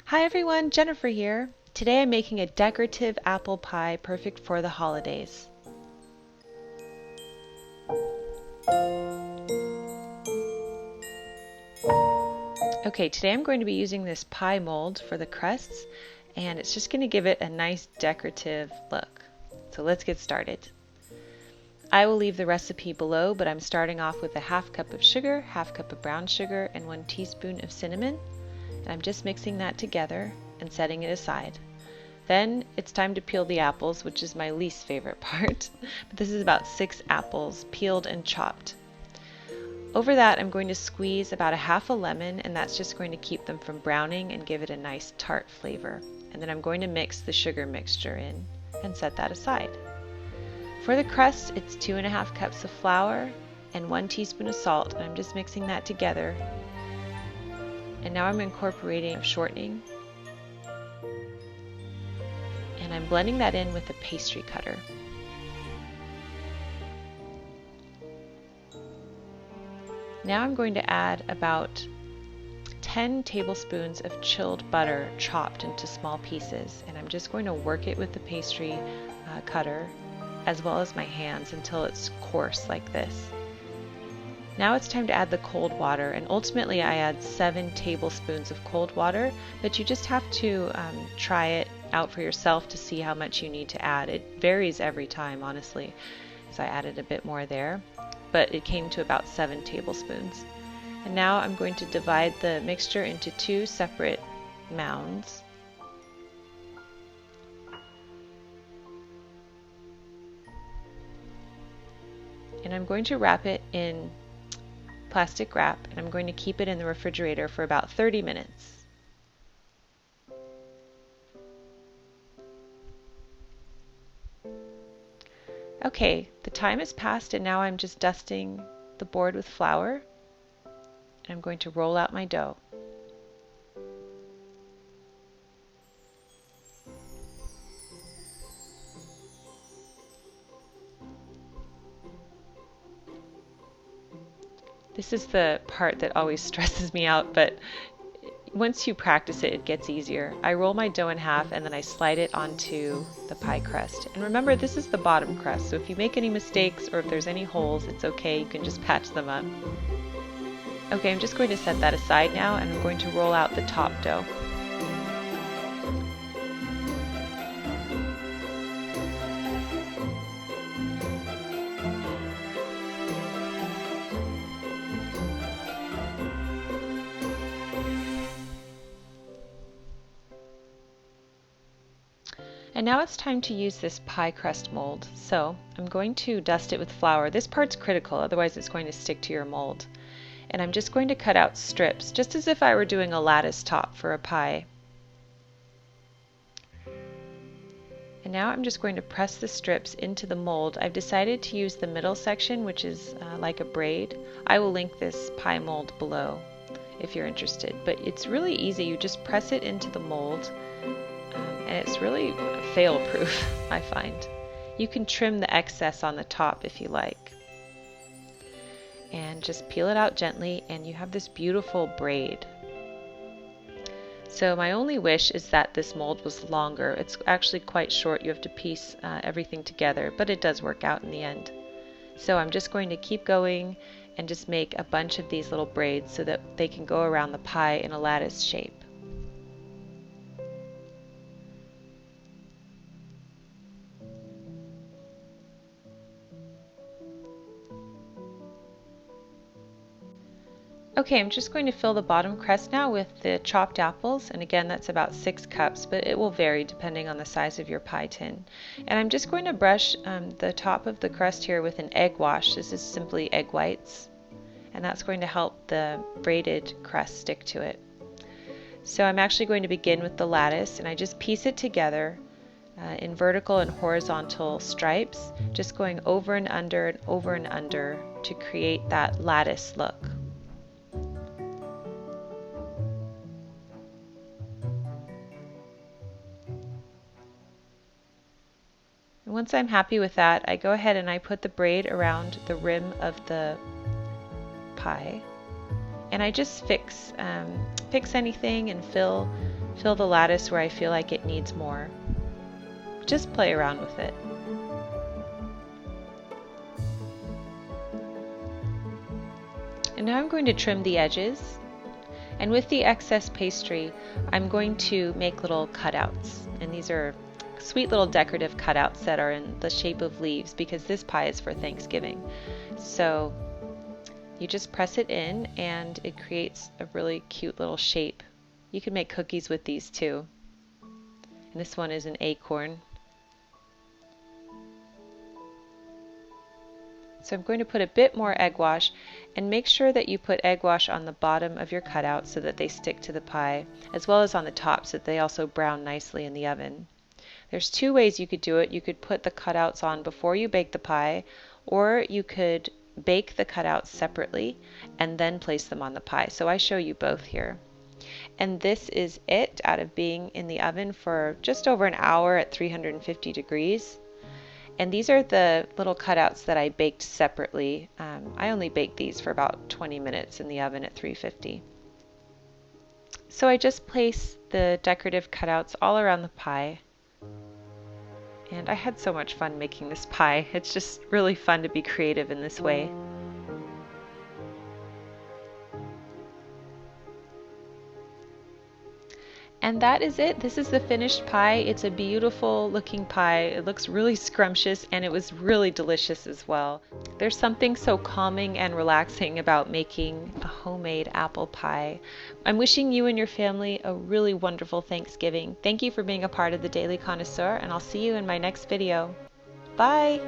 Hi everyone, Jennifer here. Today I'm making a decorative apple pie perfect for the holidays. Okay, today I'm going to be using this pie mold for the crusts, and it's just going to give it a nice decorative look. So let's get started. I will leave the recipe below, but I'm starting off with a half cup of sugar, half cup of brown sugar, and 1 teaspoon of cinnamon. And I'm just mixing that together and setting it aside. Then it's time to peel the apples, which is my least favorite part. But this is about 6 apples, peeled and chopped. Over that, I'm going to squeeze about a half a lemon, and that's just going to keep them from browning and give it a nice tart flavor. And then I'm going to mix the sugar mixture in and set that aside. For the crust, it's 2.5 cups of flour and 1 teaspoon of salt, and I'm just mixing that together. And now I'm incorporating shortening. And I'm blending that in with a pastry cutter. Now I'm going to add about 10 tablespoons of chilled butter chopped into small pieces, and I'm just going to work it with the pastry cutter as well as my hands until it's coarse like this. Now it's time to add the cold water, and ultimately I add 7 tablespoons of cold water, but you just have to try it out for yourself to see how much you need to add. It varies every time, honestly, so I added a bit more there, but it came to about 7 tablespoons. And now I'm going to divide the mixture into 2 separate mounds. And I'm going to wrap it in plastic wrap, and I'm going to keep it in the refrigerator for about 30 minutes. Okay, the time has passed, and now I'm just dusting the board with flour, and I'm going to roll out my dough. This is the part that always stresses me out, but once you practice it, it gets easier. I roll my dough in half and then I slide it onto the pie crust. And remember, this is the bottom crust, so if you make any mistakes or if there's any holes, it's okay, you can just patch them up. Okay, I'm just going to set that aside now, and I'm going to roll out the top dough. And now it's time to use this pie crust mold. So I'm going to dust it with flour. This part's critical, otherwise it's going to stick to your mold. And I'm just going to cut out strips, just as if I were doing a lattice top for a pie. And now I'm just going to press the strips into the mold. I've decided to use the middle section, which is like a braid. I will link this pie mold below if you're interested. But it's really easy. You just press it into the mold. And it's really fail-proof, I find. You can trim the excess on the top if you like. And just peel it out gently, and you have this beautiful braid. So my only wish is that this mold was longer. It's actually quite short. You have to piece everything together, but it does work out in the end. So I'm just going to keep going and just make a bunch of these little braids so that they can go around the pie in a lattice shape. Okay, I'm just going to fill the bottom crust now with the chopped apples, and again that's about 6 cups, but it will vary depending on the size of your pie tin. And I'm just going to brush the top of the crust here with an egg wash. This is simply egg whites, and that's going to help the braided crust stick to it. So I'm actually going to begin with the lattice, and I just piece it together in vertical and horizontal stripes, just going over and under and over and under to create that lattice look. Once I'm happy with that, I go ahead and I put the braid around the rim of the pie, and I just fix anything and fill Fill the lattice where I feel like it needs more. Just play around with it. And now I'm going to trim the edges. And with the excess pastry, I'm going to make little cutouts. And these are sweet little decorative cutouts that are in the shape of leaves because this pie is for Thanksgiving. So you just press it in and it creates a really cute little shape. You can make cookies with these too. And this one is an acorn. So I'm going to put a bit more egg wash, and make sure that you put egg wash on the bottom of your cutout so that they stick to the pie, as well as on the top so that they also brown nicely in the oven. There's two ways you could do it. You could put the cutouts on before you bake the pie, or you could bake the cutouts separately and then place them on the pie. So I show you both here. And this is it out of being in the oven for just over an hour at 350 degrees. And these are the little cutouts that I baked separately. I only baked these for about 20 minutes in the oven at 350. So I just place the decorative cutouts all around the pie. And I had so much fun making this pie. It's just really fun to be creative in this way. And that is it. This is the finished pie. It's a beautiful looking pie. It looks really scrumptious and it was really delicious as well. There's something so calming and relaxing about making a homemade apple pie. I'm wishing you and your family a really wonderful Thanksgiving. Thank you for being a part of the Daily Connoisseur, and I'll see you in my next video. Bye!